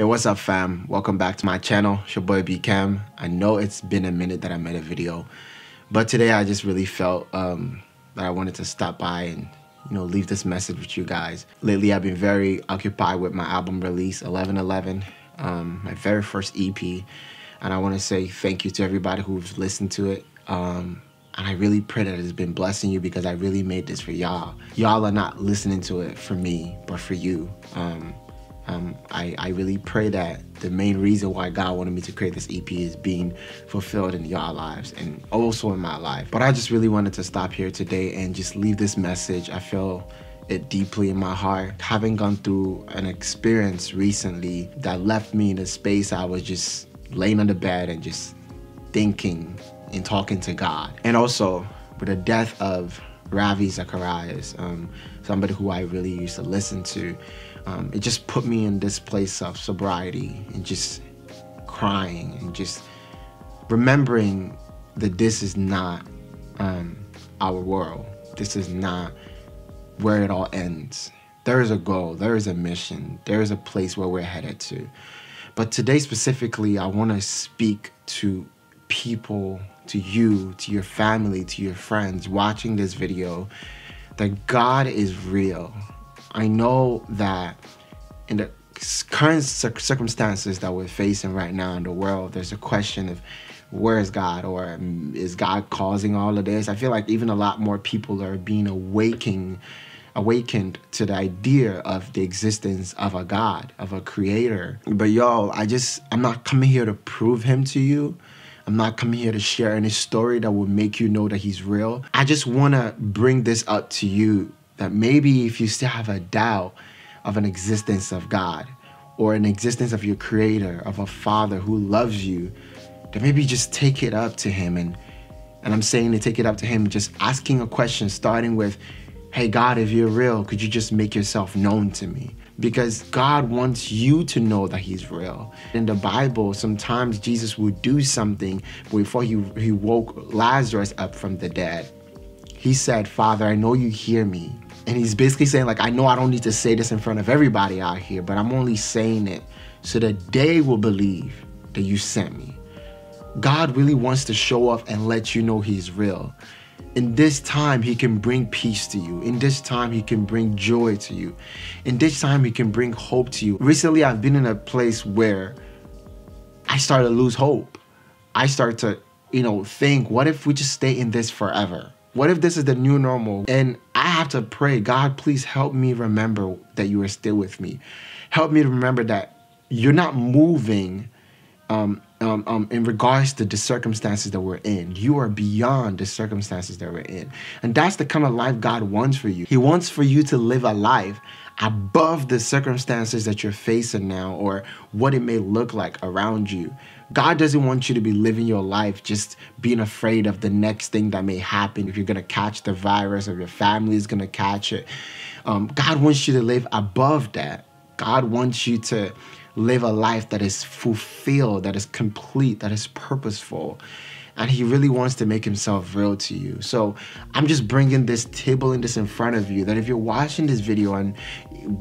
Yo, what's up, fam? Welcome back to my channel. It's your boy B Cam. I know it's been a minute that I made a video, but today I just really felt that I wanted to stop by and leave this message with you guys. Lately, I've been very occupied with my album release, 11/11, my very first EP, and I want to say thank you to everybody who's listened to it. And I really pray that it's been blessing you because I really made this for y'all. Y'all are not listening to it for me, but for you. I really pray that the main reason why God wanted me to create this EP is being fulfilled in y'all lives and also in my life. But I just really wanted to stop here today and just leave this message. I feel it deeply in my heart. Having gone through an experience recently that left me in a space I was just laying on the bed and just thinking and talking to God. And also with the death of Ravi Zacharias, somebody who I really used to listen to, it just put me in this place of sobriety and just crying and just remembering that this is not our world. This is not where it all ends. There is a goal, there is a mission, there is a place where we're headed to. But today specifically, I want to speak to people, to you, to your family, to your friends watching this video, that God is real. I know that in the current circumstances that we're facing right now in the world, there's a question of where is God, or is God causing all of this? I feel like even a lot more people are being awakened to the idea of the existence of a God, of a creator. But y'all, I'm not coming here to prove him to you. I'm not coming here to share any story that will make you know that he's real. I just want to bring this up to you, that maybe if you still have a doubt of an existence of God or an existence of your creator, of a father who loves you, then maybe just take it up to him. And I'm saying to take it up to him, just asking a question, starting with, hey God, if you're real, could you just make yourself known to me? Because God wants you to know that he's real. In the Bible, sometimes Jesus would do something before he woke Lazarus up from the dead. He said, Father, I know you hear me. And he's basically saying, like, I know I don't need to say this in front of everybody out here, but I'm only saying it so that they will believe that you sent me. God really wants to show up and let you know he's real. In this time, he can bring peace to you. In this time, he can bring joy to you. In this time, he can bring hope to you. Recently, I've been in a place where I started to lose hope. I started to, think, what if we just stay in this forever? What if this is the new normal? And I have to pray, God, please help me remember that you are still with me. Help me to remember that you're not moving in regards to the circumstances that we're in. You are beyond the circumstances that we're in. And that's the kind of life God wants for you. He wants for you to live a life above the circumstances that you're facing now or what it may look like around you. God doesn't want you to be living your life just being afraid of the next thing that may happen. If you're going to catch the virus or your family is going to catch it. God wants you to live above that. God wants you to live a life that is fulfilled, that is complete, that is purposeful. And he really wants to make himself real to you. So I'm just bringing this, tabling this in front of you, that if you're watching this video, and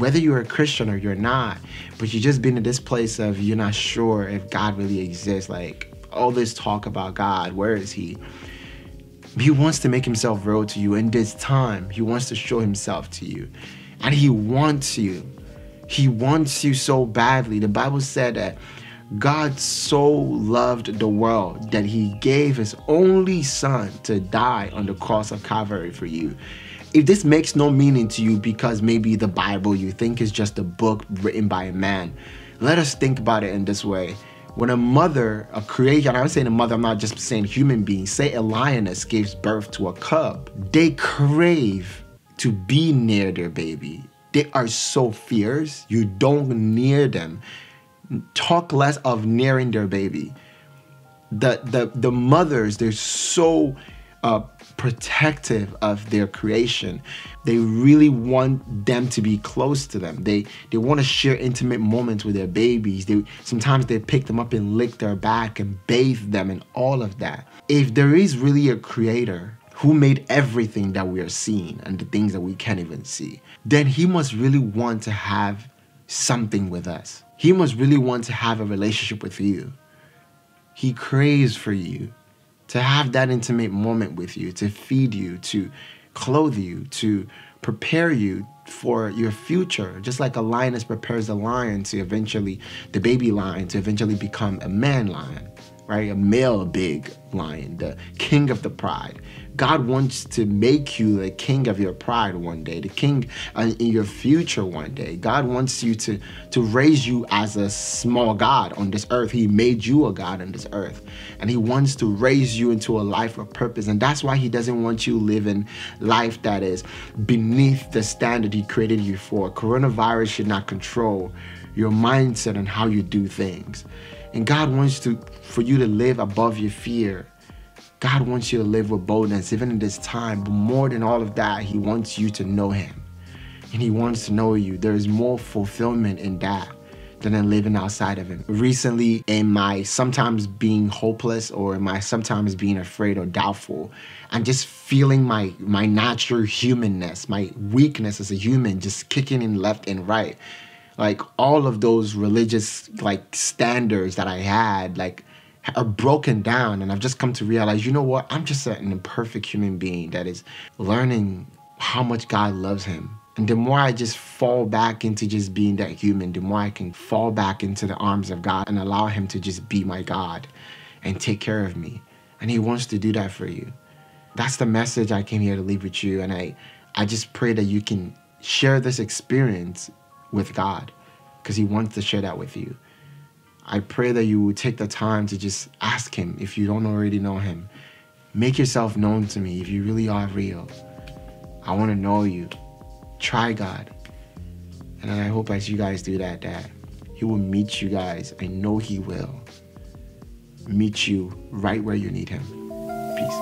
whether you're a Christian or you're not, but you've just been in this place of you're not sure if God really exists, like all this talk about God, where is he? He wants to make himself real to you in this time. He wants to show himself to you. And he wants you. He wants you so badly. The Bible said that God so loved the world that he gave his only son to die on the cross of Calvary for you. If this makes no meaning to you because maybe the Bible you think is just a book written by a man, let us think about it in this way. When a mother, a creation, I'm saying a mother, I'm not just saying human being, say a lioness gives birth to a cub, they crave to be near their baby. They are so fierce, you don't near them. Talk less of nearing their baby. The mothers, they're so protective of their creation. They really want them to be close to them. They want to share intimate moments with their babies. Sometimes they pick them up and lick their back and bathe them and all of that. If there is really a creator who made everything that we are seeing and the things that we can't even see, then he must really want to have something with us. He must really want to have a relationship with you. He craves for you to have that intimate moment with you, to feed you, to clothe you, to prepare you for your future. Just like a lioness prepares a lion to eventually, the baby lion, to eventually become a man lion, right? A male big lion, the king of the pride. God wants to make you the king of your pride one day, the king in your future one day. God wants you to raise you as a small God on this earth. He made you a God on this earth. And he wants to raise you into a life of purpose. And that's why he doesn't want you living life that is beneath the standard he created you for. Coronavirus should not control your mindset and how you do things. And God wants for you to live above your fear. God wants you to live with boldness, even in this time. But more than all of that, he wants you to know him. And he wants to know you. There is more fulfillment in that than in living outside of him. Recently, in my sometimes being hopeless or in my sometimes being afraid or doubtful, I'm just feeling my natural humanness, my weakness as a human just kicking in left and right. Like all of those religious standards that I had, are broken down, and I've just come to realize, you know what? I'm just an imperfect human being that is learning how much God loves him. And the more I just fall back into just being that human, the more I can fall back into the arms of God and allow him to just be my God and take care of me. And he wants to do that for you. That's the message I came here to leave with you. And I just pray that you can share this experience with God, because he wants to share that with you. I pray that you will take the time to just ask him if you don't already know him. Make yourself known to me if you really are real. I want to know you. Try God. And I hope as you guys do that he will meet you guys. I know he will meet you right where you need him. Peace.